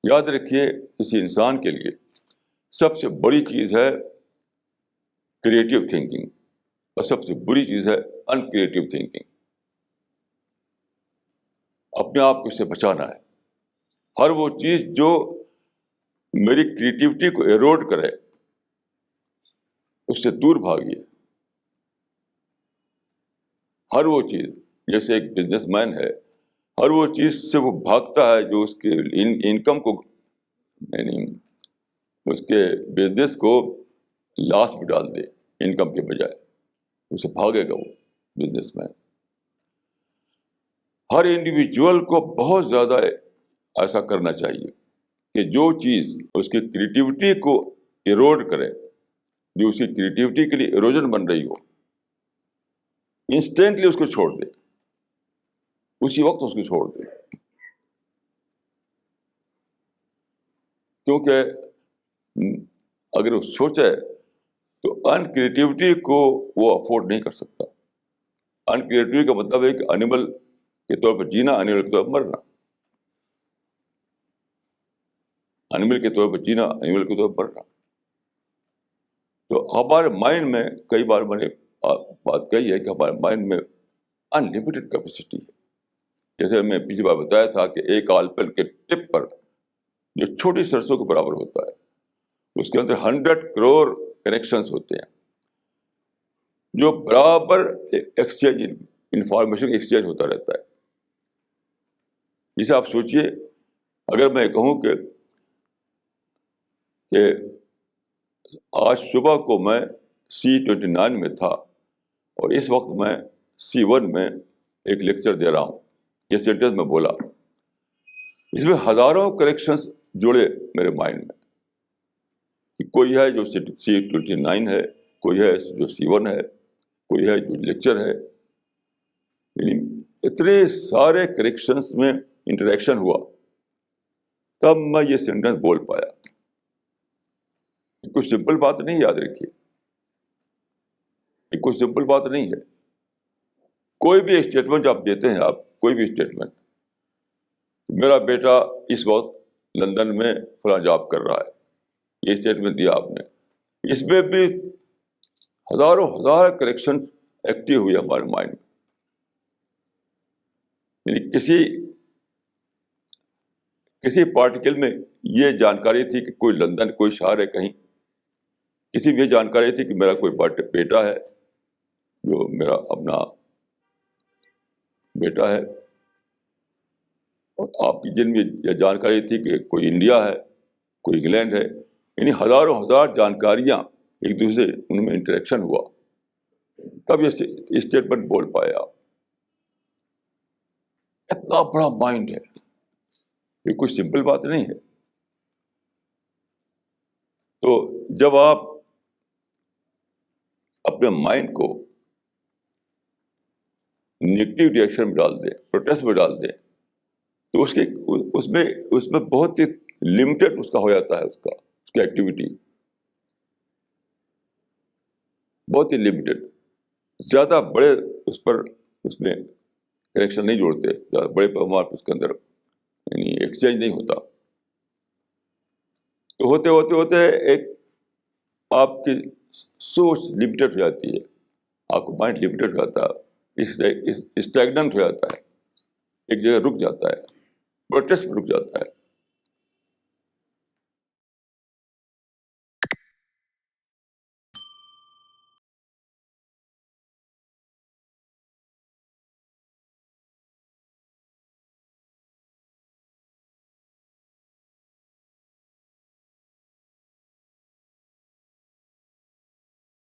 یاد رکھیے کسی انسان کے لیے سب سے بڑی چیز ہے کریٹیو تھنکنگ اور سب سے بری چیز ہے ان کریٹیو تھنکنگ. اپنے آپ کو اس سے بچانا ہے. ہر وہ چیز جو میری کریٹیوٹی کو ایروڈ کرے اس سے دور بھاگیے. ہر وہ چیز، جیسے ایک بزنس مین ہے، ہر وہ چیز سے وہ بھاگتا ہے جو اس کے انکم کو، یعنی اس کے بزنس کو لاس میں ڈال دے انکم کے بجائے، اسے بھاگے گا وہ بزنس مین. ہر انڈیویجول کو بہت زیادہ ایسا کرنا چاہیے کہ جو چیز اس کی کریٹیوٹی کو ایروڈ کرے، جو اس کی کریٹیوٹی کے لیے ایروجن بن رہی ہو، انسٹینٹلی اس کو چھوڑ دے، اسی وقت اس کو چھوڑ دے. کیونکہ اگر وہ سوچے تو ان کریٹیوٹی کو وہ افورڈ نہیں کر سکتا. ان کریٹیوٹی کا مطلب ہے کہ انیمل کے طور پر جینا، انیمل کے طور پر مرنا. انیمل کے طور پر جینا، انیمل کے طور پر مرنا. تو ہمارے مائنڈ میں کئی بار میں نے بات کہی ہے کہ ہمارے مائنڈ میں انلمیٹڈ کیپیسٹی ہے. جیسے میں پچھلی بار بتایا تھا کہ ایک آلپل کے ٹپ پر جو چھوٹی سرسوں کے برابر ہوتا ہے، اس کے اندر 100 کروڑ کنیکشنز ہوتے ہیں جو برابر ایکسچینج، انفارمیشن ایکسچینج ہوتا رہتا ہے. جسے آپ سوچئے، اگر میں کہوں کہ آج صبح کو میں C29 میں تھا اور اس وقت میں C1 میں ایک لیکچر دے رہا ہوں، یہ سینٹینس میں بولا، اس میں ہزاروں کریکشنز جڑے میرے مائنڈ میں. کوئی ہے جو C29 ہے، کوئی ہے جو C1 ہے، کوئی ہے جو لیکچر ہے. یعنی اتنے سارے کریکشنز میں انٹریکشن ہوا تب میں یہ سینٹینس بول پایا. کوئی سمپل بات نہیں، یاد رکھیے، یہ کوئی سمپل بات نہیں ہے. کوئی بھی اسٹیٹمنٹ آپ دیتے ہیں، آپ کوئی بھی اسٹیٹمنٹ، میرا بیٹا اس وقت لندن میں فلاں جاب کر رہا ہے، یہ اسٹیٹمنٹ دیا آپ نے، اس میں بھی ہزاروں ہزار کریکشن ایکٹیو ہوئی ہمارے مائنڈ میں. یعنی کسی پارٹیکل میں یہ جانکاری تھی کہ کوئی لندن، کوئی شہر ہے کہیں، کسی بھی یہ جانکاری تھی کہ میرا کوئی بیٹا ہے جو میرا اپنا بیٹا ہے، اور آپ کی جن میں یہ جانکاری تھی کہ کوئی انڈیا ہے، کوئی انگلینڈ ہے. یعنی ہزاروں ہزار جانکاریاں ایک دوسرے، ان میں انٹریکشن ہوا تب یہ اسٹیٹمنٹ بول پائے آپ. اتنا بڑا مائنڈ ہے، یہ کوئی سمپل بات نہیں ہے. تو جب آپ اپنے مائنڈ کو نیگیٹو ریئیکشن میں ڈال دیں، پروٹیسٹ میں ڈال دیں، تو اس میں بہت ہی لمیٹڈ اس کا ہو جاتا ہے، اس کی ایکٹیویٹی بہت ہی لمیٹڈ. زیادہ بڑے اس میں کنیکشن نہیں جوڑتے، زیادہ بڑے پیمانے پر اس کے اندر یعنی ایکسچینج نہیں ہوتا. تو ہوتے ہوتے ہوتے ایک آپ کی سوچ لمیٹڈ ہو جاتی ہے، آپ کا مائنڈ لمیٹڈ ہو جاتا ہے، اسٹیگننٹ ہو جاتا ہے، ایک جگہ رک جاتا ہے، پروٹیسٹ میں رک جاتا ہے.